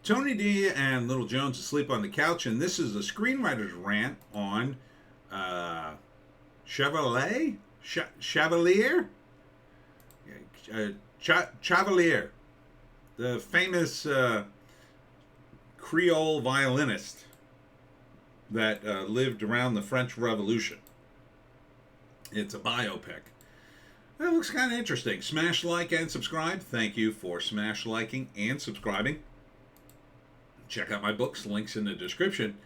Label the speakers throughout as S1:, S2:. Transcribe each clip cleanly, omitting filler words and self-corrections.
S1: Tony D and Little Jones asleep on the couch, and this is the screenwriter's rant on uh, Chevalier? Chevalier? Chevalier, the famous Creole violinist that lived around the French Revolution. It's a biopic. That looks kind of interesting. Smash like and subscribe. Thank you for smash liking and subscribing. Check out my books, links in the description.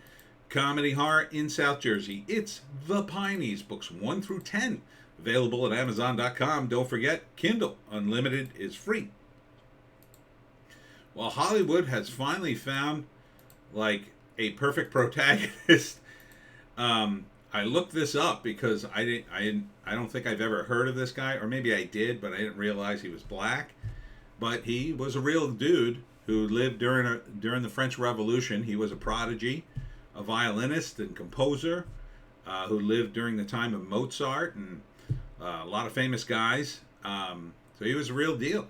S1: Comedy Horror in South Jersey. It's The Pineys, books 1 through 10. Available at Amazon.com. Don't forget, Kindle Unlimited is free. Well, Hollywood has finally found, like, a perfect protagonist. I looked this up because I don't think I've ever heard of this guy, or maybe I did, but I didn't realize he was black. But he was a real dude who lived during the French Revolution. He was a prodigy, a violinist and composer who lived during the time of Mozart and a lot of famous guys. So he was a real deal,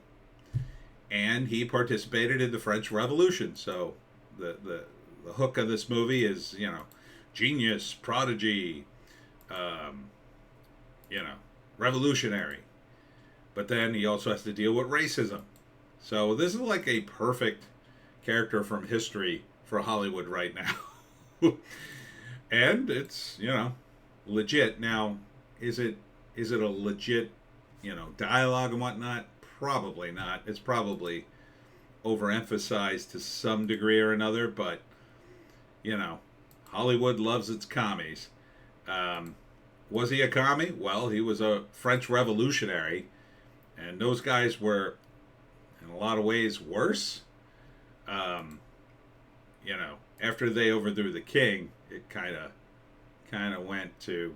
S1: and he participated in the French Revolution. So the hook of this movie is, genius, prodigy, revolutionary. But then he also has to deal with racism. So this is like a perfect character from history for Hollywood right now. And it's, legit. Now, is it a legit, dialogue and whatnot? Probably not. It's probably overemphasized to some degree or another, but, Hollywood loves its commies. Was he a commie? Well, he was a French revolutionary, and those guys were, in a lot of ways, worse. After they overthrew the king, it kind of went to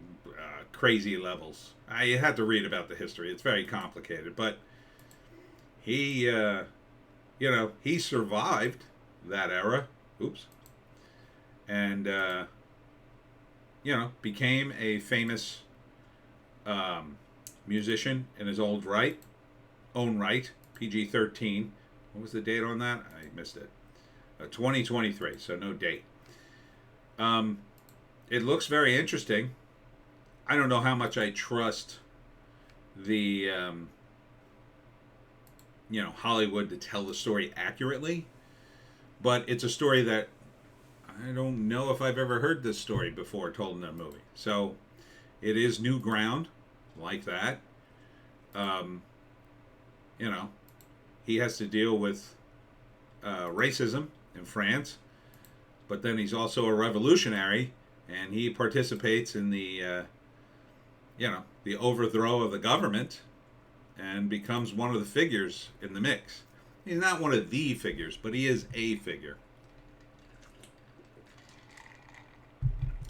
S1: crazy levels. I had to read about the history. It's very complicated, but he, he survived that era. Oops. And, became a famous musician in his own right, PG-13. What was the date on that? I missed it. 2023, so no date. It looks very interesting. I don't know how much I trust the, Hollywood to tell the story accurately, but it's a story that I don't know if I've ever heard this story before told in a movie. So it is new ground like that. He has to deal with racism in France, but then he's also a revolutionary, and he participates in the, the overthrow of the government and becomes one of the figures in the mix. He's not one of the figures, but he is a figure.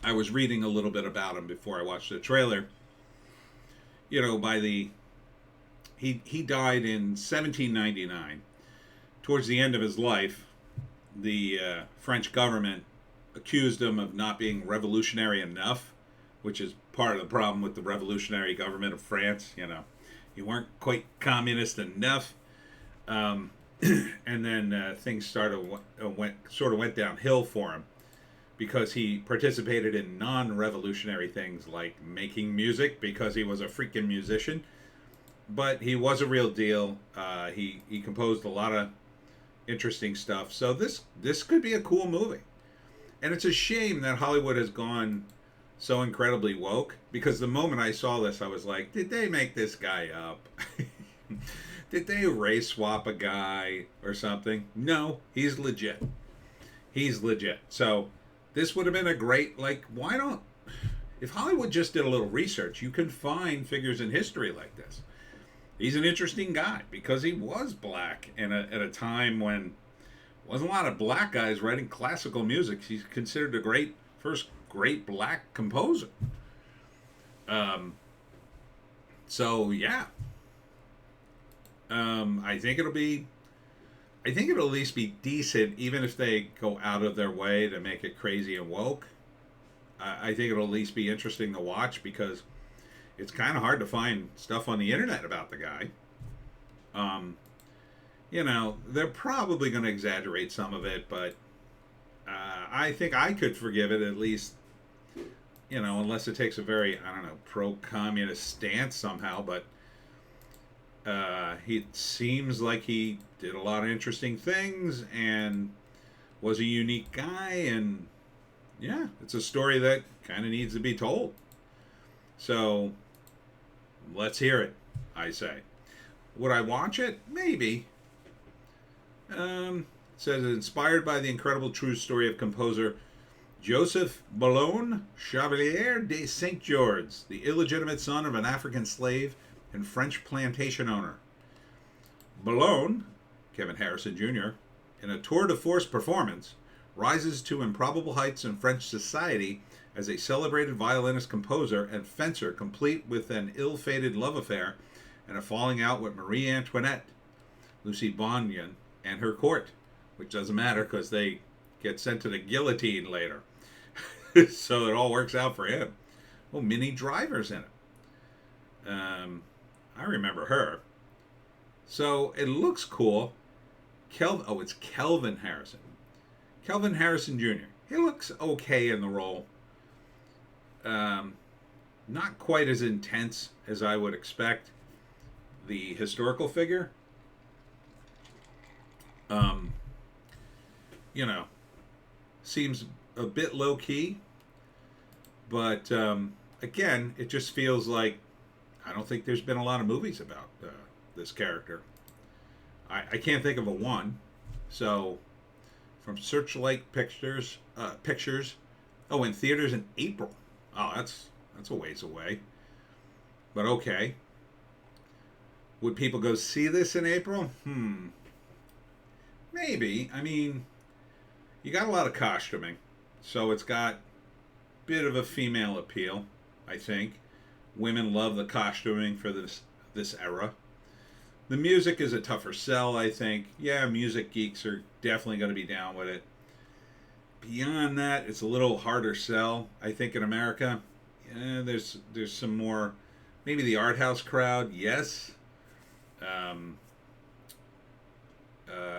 S1: I was reading a little bit about him before I watched the trailer. He died in 1799. Towards the end of his life, the French government accused him of not being revolutionary enough, which is part of the problem with the revolutionary government of France. You weren't quite communist enough. And then things went downhill for him, because he participated in non-revolutionary things like making music, because he was a freaking musician. But he was a real deal. He composed a lot of interesting stuff. So this could be a cool movie. And it's a shame that Hollywood has gone so incredibly woke, because the moment I saw this, I was like, did they make this guy up? Did they race swap a guy or something? No, he's legit. He's legit. So this would have been a great, if Hollywood just did a little research, you can find figures in history like this. He's an interesting guy because he was black at a time when there wasn't a lot of black guys writing classical music. He's considered the first great black composer. So yeah. I think it'll at least be decent, even if they go out of their way to make it crazy and woke. I think it'll at least be interesting to watch, because it's kind of hard to find stuff on the internet about the guy. they're probably going to exaggerate some of it, but I think I could forgive it at least, unless it takes a very, I don't know, pro-communist stance somehow. But he seems like he did a lot of interesting things and was a unique guy. And yeah, it's a story that kind of needs to be told. So let's hear it, I say. Would I watch it? Maybe. It says inspired by the incredible true story of composer Joseph Boulogne Chevalier de Saint Georges, the illegitimate son of an African slave and French plantation owner. Boulogne, Kevin Harrison Jr., in a tour de force performance, rises to improbable heights in French society as a celebrated violinist, composer, and fencer, complete with an ill-fated love affair and a falling out with Marie Antoinette, Lucy Bonnion, and her court, which doesn't matter because they get sent to the guillotine later. So it all works out for him. Oh, Minnie Driver's in it. I remember her. So it looks cool. It's Kelvin Harrison. Kelvin Harrison Jr. He looks okay in the role. Not quite as intense as I would expect the historical figure. Seems a bit low key, but again, it just feels like I don't think there's been a lot of movies about this character. I can't think of a one. So, from Searchlight Pictures. Oh, in theaters in April. Oh, that's a ways away. But okay. Would people go see this in April? Maybe. I mean, you got a lot of costuming, so it's got a bit of a female appeal, I think. Women love the costuming for this era. The music is a tougher sell, I think. Yeah, music geeks are definitely going to be down with it. Beyond that, it's a little harder sell, I think, in America. Yeah, there's some more, maybe the art house crowd, yes.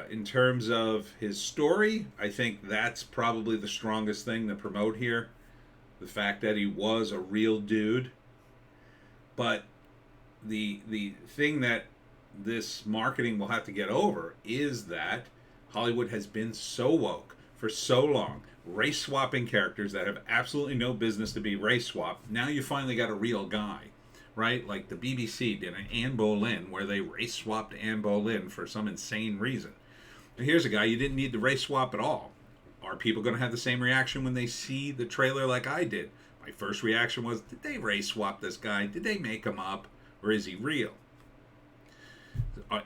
S1: In terms of his story, I think that's probably the strongest thing to promote here. The fact that he was a real dude. But the thing that this marketing will have to get over is that Hollywood has been so woke for so long, race swapping characters that have absolutely no business to be race swapped. Now you finally got a real guy, right? Like the BBC did an Anne Boleyn where they race swapped Anne Boleyn for some insane reason. And here's a guy you didn't need to race swap at all. Are people going to have the same reaction when they see the trailer like I did? My first reaction was, did they race swap this guy? Did they make him up? Or is he real?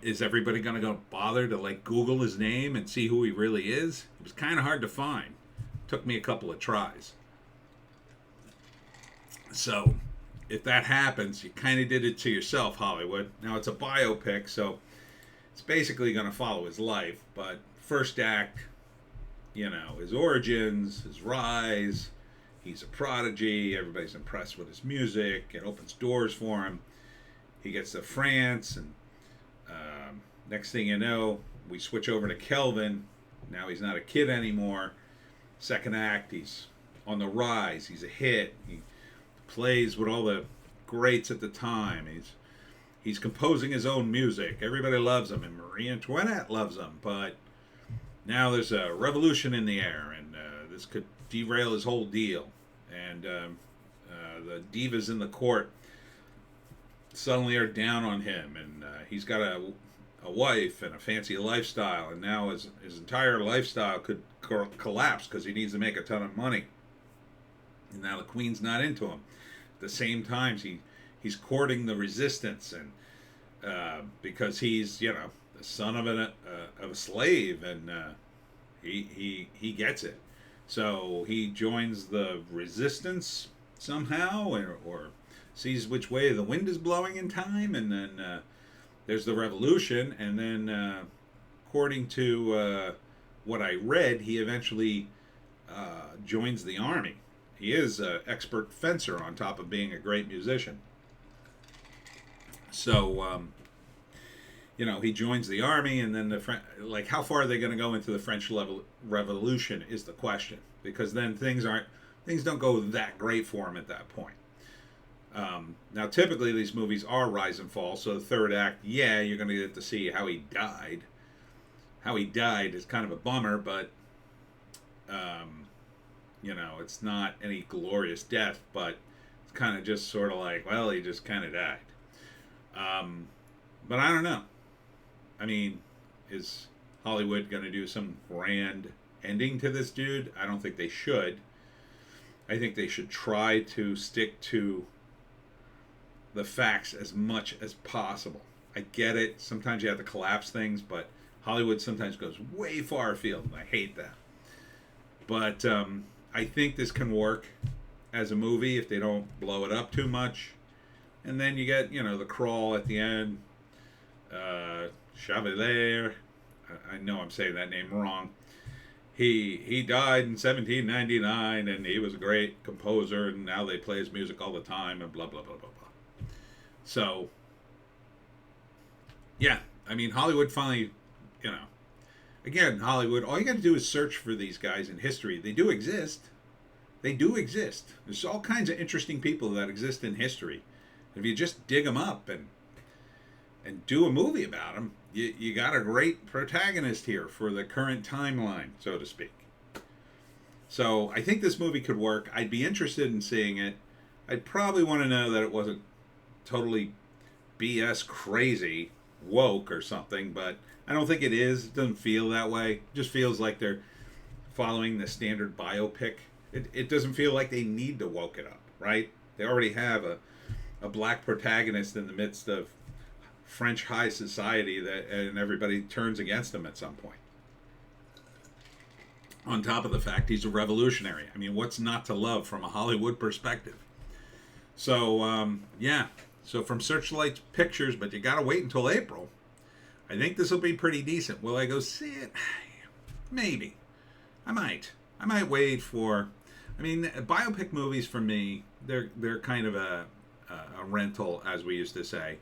S1: Is everybody going to go bother to Google his name and see who he really is? It was kind of hard to find. Took me a couple of tries. So, if that happens, you kind of did it to yourself, Hollywood. Now, it's a biopic, so it's basically going to follow his life. But first act, his origins, his rise. He's a prodigy. Everybody's impressed with his music. It opens doors for him. He gets to France, and next thing you know, we switch over to Kelvin. Now he's not a kid anymore. Second act, he's on the rise. He's a hit. He plays with all the greats at the time. He's composing his own music. Everybody loves him, and Marie Antoinette loves him. But now there's a revolution in the air, and this could derail his whole deal. And the divas in the court suddenly are down on him, and he's got a wife and a fancy lifestyle, and now his entire lifestyle could collapse because he needs to make a ton of money. And now the queen's not into him. At the same time, he's courting the resistance, and because he's the son of a slave, and he gets it. So he joins the resistance somehow, or sees which way the wind is blowing in time, and then there's the revolution, and then according to what I read, he eventually joins the army. He is an expert fencer on top of being a great musician. So he joins the army, and then like, how far are they going to go into the French Revolution is the question, because then things don't go that great for him at that point. Now, typically these movies are rise and fall, so the third act, yeah, you're going to get to see how he died. How he died is kind of a bummer, but it's not any glorious death, but it's kind of just sort of like, well, he just kind of died. But I don't know. I mean, is Hollywood going to do some grand ending to this dude? I don't think they should. I think they should try to stick to the facts as much as possible. I get it. Sometimes you have to collapse things, but Hollywood sometimes goes way far afield, and I hate that. But I think this can work as a movie if they don't blow it up too much. And then you get, the crawl at the end. Chevalier. I know I'm saying that name wrong. He died in 1799, and he was a great composer, and now they play his music all the time, and blah, blah, blah, blah, blah. So, yeah. I mean, Hollywood finally, again, Hollywood, all you got to do is search for these guys in history. They do exist. They do exist. There's all kinds of interesting people that exist in history. If you just dig them up and do a movie about them, you got a great protagonist here for the current timeline, so to speak. So I think this movie could work. I'd be interested in seeing it. I'd probably want to know that it wasn't totally BS crazy woke or something, but I don't think it is. It doesn't feel that way. It just feels like they're following the standard biopic. It doesn't feel like they need to woke it up, right? They already have a black protagonist in the midst of French high society and everybody turns against him at some point. On top of the fact he's a revolutionary. I mean, what's not to love from a Hollywood perspective? So, yeah. So from Searchlight Pictures, but you got to wait until April. I think this will be pretty decent. Will I go see it? Maybe. I might wait for... I mean, biopic movies for me, they're kind of a rental, as we used to say.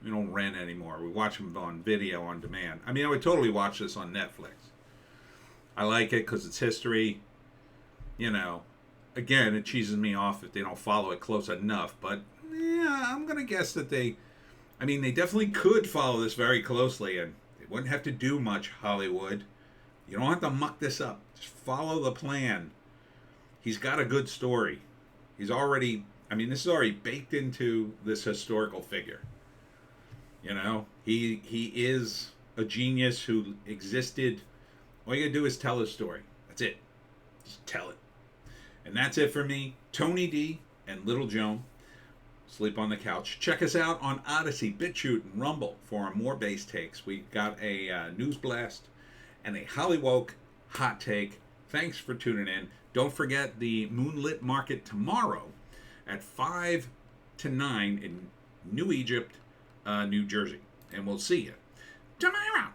S1: We don't rent anymore. We watch them on video on demand. I mean, I would totally watch this on Netflix. I like it because it's history. Again, it cheeses me off if they don't follow it close enough. But, yeah, I'm going to guess that they definitely could follow this very closely. And they wouldn't have to do much, Hollywood. You don't have to muck this up. Just follow the plan. He's got a good story. He's already... this is already baked into this historical figure. He is a genius who existed. All you gotta do is tell his story. That's it. Just tell it. And that's it for me, Tony D and Little Joan. Sleep on the couch. Check us out on Odysee, Bitchute, and Rumble for our more base takes. We got a news blast and a Hollywoke hot take. Thanks for tuning in. Don't forget the Moonlit Market tomorrow at 5 to 9 in New Egypt, New Jersey. And we'll see you tomorrow.